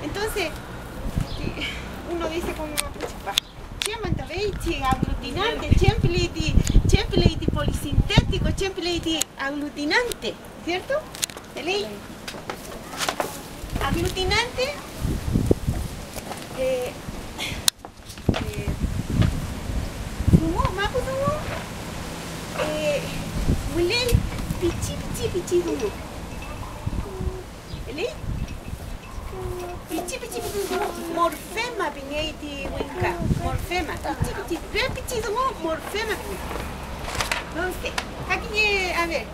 Entonces, uno dice como, aglutinante, chempleti polisintético, chempleti aglutinante, ¿cierto? ¿De ley? Aglutinante, mapu sumo, mulei pichi sumo. ¿De ley? Pichi sumo, morfema piñeiti winka, morfema, pichi sumo, morfema piñeiti. Entonces, aquí, a ver,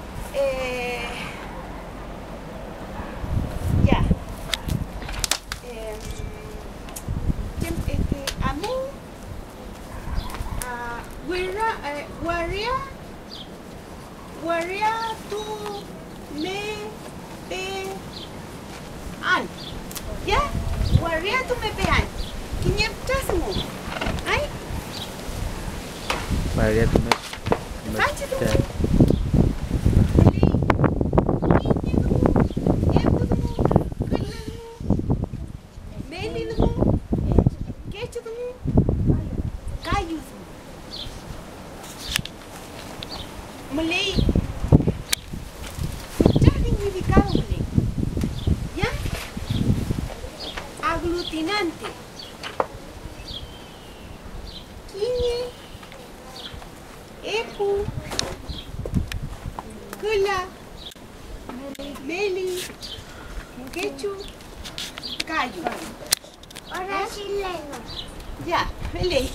ya. Amu, waria tu me pe an. Ya, waria tu me pe an. Kinyapta semua. Ai? Waria tu me. Baca tu. Mulai sudah significado mulai, ya, aglutinante, kini, epu, gula, meli, keju, kayu. Orang chileno. Ya, mulai.